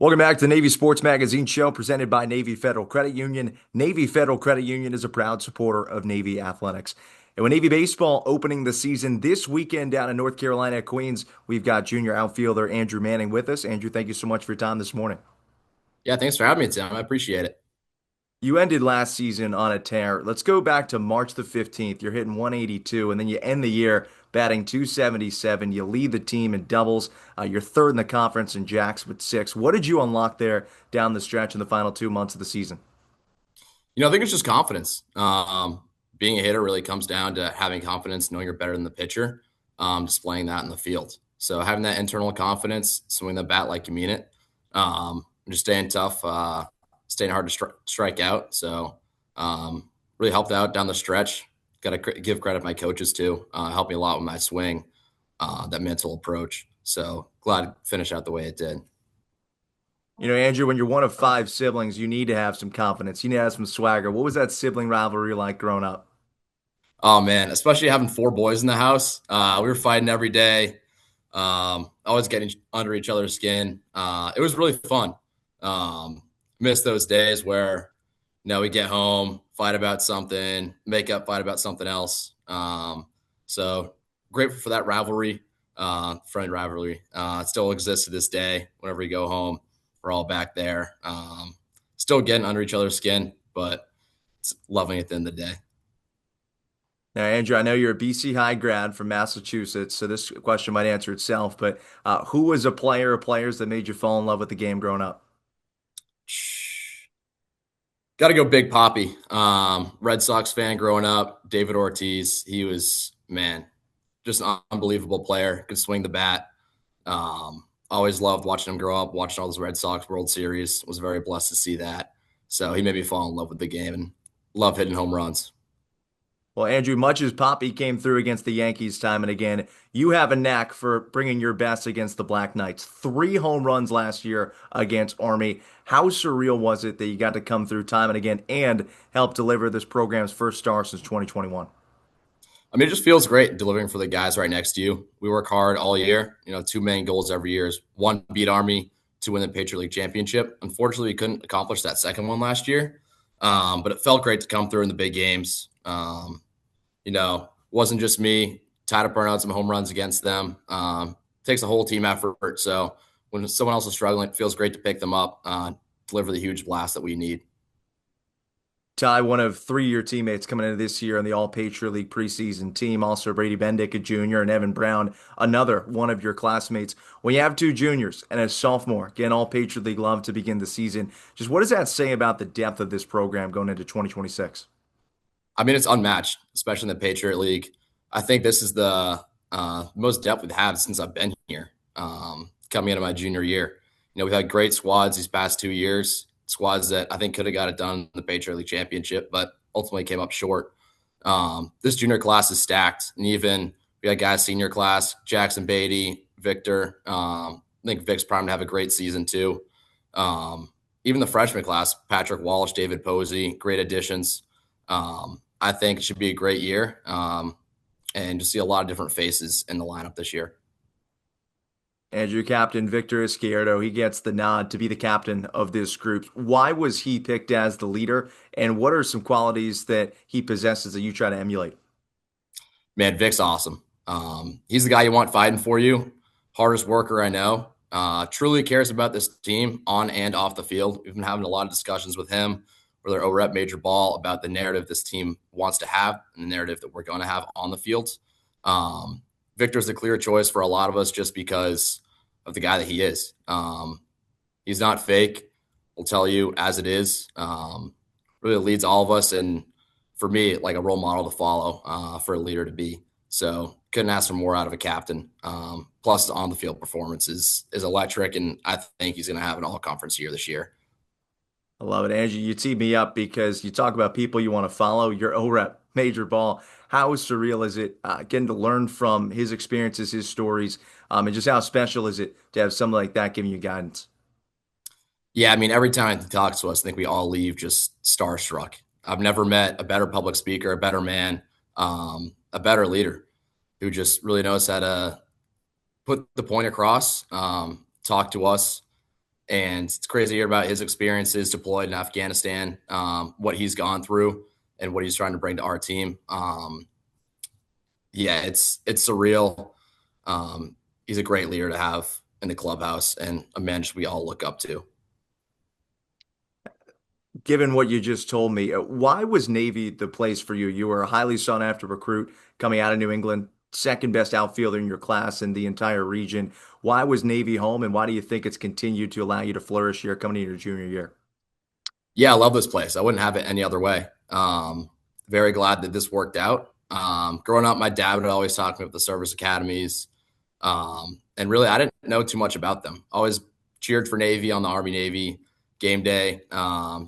Welcome back to the Navy Sports Magazine show presented by Navy Federal Credit Union. Navy Federal Credit Union is a proud supporter of Navy athletics. And with Navy baseball opening the season this weekend down in North Carolina at Queens, we've got junior outfielder Andrew Manning with us. Andrew, thank you so much for your time this morning. Yeah, thanks for having me, Tim. I appreciate it. You ended last season on a tear. Let's go back to March the 15th. You're hitting 182, and then you end the year batting 277. You lead the team in doubles. You're third in the conference in jacks with six. What did you unlock there down the stretch in the final 2 months of the season? I think it's just confidence. Being a hitter really comes down to having confidence, knowing you're better than the pitcher, displaying that in the field. So having that internal confidence, swinging the bat like you mean it, just staying tough, staying hard to strike out. So really helped out down the stretch. Got to give credit to my coaches too. Helped me a lot with my swing, that mental approach. So glad to finish out the way it did. Andrew, when you're one of five siblings, you need to have some confidence. You need to have some swagger. What was that sibling rivalry like growing up? Oh man, especially having four boys in the house. We were fighting every day, always getting under each other's skin. It was really fun. Miss those days where we get home, fight about something, make up, fight about something else. So grateful for that rivalry, friend rivalry. It still exists to this day. Whenever we go home, we're all back there, still getting under each other's skin, but it's loving it at the end of the day. Now, Andrew, I know you're a BC High grad from Massachusetts, so this question might answer itself, but who was a player or players that made you fall in love with the game growing up? Got to go Big Poppy. Red Sox fan growing up. David Ortiz. He was, man, just an unbelievable player. Could swing the bat. Always loved watching him grow up, watching all those Red Sox World Series. Was very blessed to see that. So he made me fall in love with the game and love hitting home runs. Well, Andrew, much as Poppy came through against the Yankees time and again, you have a knack for bringing your best against the Black Knights. 3 home runs last year against Army. How surreal was it that you got to come through time and again and help deliver this program's first star since 2021? I mean, it just feels great delivering for the guys right next to you. We work hard all year. Two main goals every year is one, beat Army, to win the Patriot League championship. Unfortunately, we couldn't accomplish that second one last year, but it felt great to come through in the big games. Wasn't just me. Tied up burn out some home runs against them. Takes a whole team effort. So when someone else is struggling, it feels great to pick them up, deliver the huge blast that we need. Ty, one of 3 year teammates coming into this year on the All-Patriot League preseason team. Also, Brady Bendick, a junior, and Evan Brown, another one of your classmates. When you have two juniors and a sophomore getting All-Patriot League love to begin the season, just what does that say about the depth of this program going into 2026? I mean, it's unmatched, especially in the Patriot League. I think this is the most depth we've had since I've been here, coming into my junior year. We've had great squads these past 2 years, squads that I think could have got it done in the Patriot League championship, but ultimately came up short. This junior class is stacked, and even we got guys senior class, Jackson Beatty, Victor. I think Vic's primed to have a great season too. Even the freshman class, Patrick Walsh, David Posey, great additions. I think it should be a great year, and just see a lot of different faces in the lineup this year. Andrew, captain Victor Izquierdo, he gets the nod to be the captain of this group. Why was he picked as the leader, and what are some qualities that he possesses that you try to emulate? Man, Vic's awesome. He's the guy you want fighting for you. Hardest worker I know. Truly cares about this team on and off the field. We've been having a lot of discussions with him, where they're over at Major Ball, about the narrative this team wants to have and the narrative that we're going to have on the field. Victor's the clear choice for a lot of us just because of the guy that he is. He's not fake. We'll tell you as it is. Really leads all of us, and for me, like a role model to follow, for a leader to be. So couldn't ask for more out of a captain. Plus, his on the field performance is electric, and I think he's going to have an all conference year this year. I love it, Andrew. You teed me up because you talk about people you want to follow. Your OREP, Major Ball. How surreal is it getting to learn from his experiences, his stories, and just how special is it to have something like that giving you guidance? Yeah, I mean, every time he talks to us, I think we all leave just starstruck. I've never met a better public speaker, a better man, a better leader who just really knows how to put the point across, talk to us, And it's crazy to hear about his experiences deployed in Afghanistan, what he's gone through, and what he's trying to bring to our team. Yeah, it's surreal. He's a great leader to have in the clubhouse and a man we all look up to. Given what you just told me, why was Navy the place for you? You were a highly sought after recruit coming out of New England, second best outfielder in your class in the entire region. Why was Navy home, and why do you think it's continued to allow you to flourish here coming into your junior year? Yeah, I love this place. I wouldn't have it any other way. Very glad that this worked out. Growing up, my dad would always talk to me about the service academies. And really, I didn't know too much about them. Always cheered for Navy on the Army Navy game day,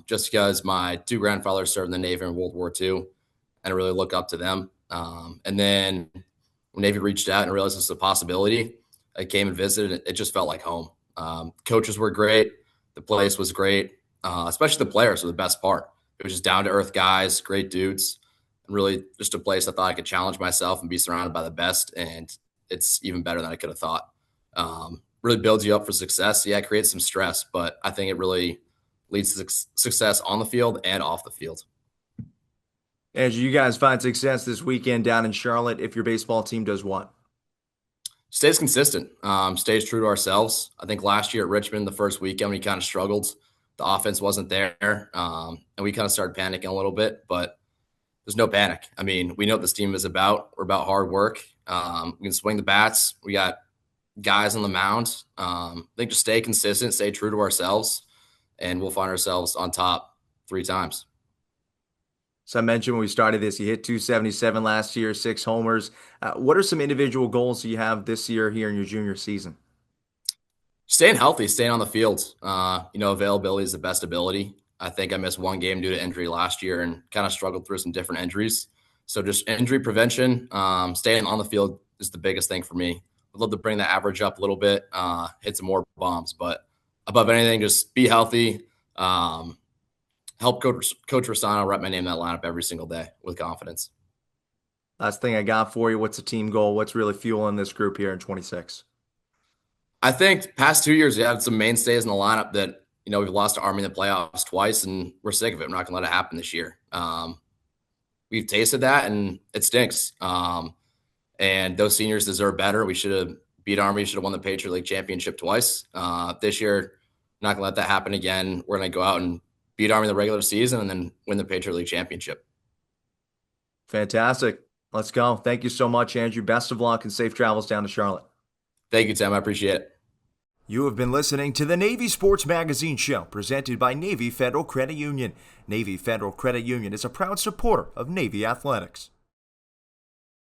just because my two grandfathers served in the Navy in World War II, and I really look up to them. And then when Navy reached out and realized this was a possibility, I came and visited. It just felt like home. Coaches were great. The place was great, especially the players were the best part. It was just down to earth guys, great dudes, and really just a place I thought I could challenge myself and be surrounded by the best. And it's even better than I could have thought. Really builds you up for success. Yeah, it creates some stress, but I think it really leads to success on the field and off the field. As you guys find success this weekend down in Charlotte, if your baseball team does what? Stays consistent, stays true to ourselves. I think last year at Richmond, the first weekend, we kind of struggled. The offense wasn't there, and we kind of started panicking a little bit, but there's no panic. I mean, we know what this team is about. We're about hard work. We can swing the bats. We got guys on the mound. I think just stay consistent, stay true to ourselves, and we'll find ourselves on top 3 times. So I mentioned when we started this, you hit 277 last year, 6 homers. What are some individual goals you have this year here in your junior season? Staying healthy, staying on the field. Availability is the best ability. I think I missed one game due to injury last year and kind of struggled through some different injuries. So just injury prevention, staying on the field is the biggest thing for me. I'd love to bring the average up a little bit, hit some more bombs, but above anything, just be healthy. Help Coach Rosano write my name in that lineup every single day with confidence. Last thing I got for you, what's the team goal? What's really fueling this group here in 26? I think past 2 years, we had some mainstays in the lineup that, we've lost to Army in the playoffs twice, and we're sick of it. We're not going to let it happen this year. We've tasted that, and it stinks. And those seniors deserve better. We should have beat Army, should have won the Patriot League championship twice. This year, not going to let that happen again. We're going to go out and beat Army in the regular season and then win the Patriot League championship. Fantastic. Let's go. Thank you so much, Andrew. Best of luck and safe travels down to Charlotte. Thank you, Tim. I appreciate it. You have been listening to the Navy Sports Magazine Show, presented by Navy Federal Credit Union. Navy Federal Credit Union is a proud supporter of Navy athletics.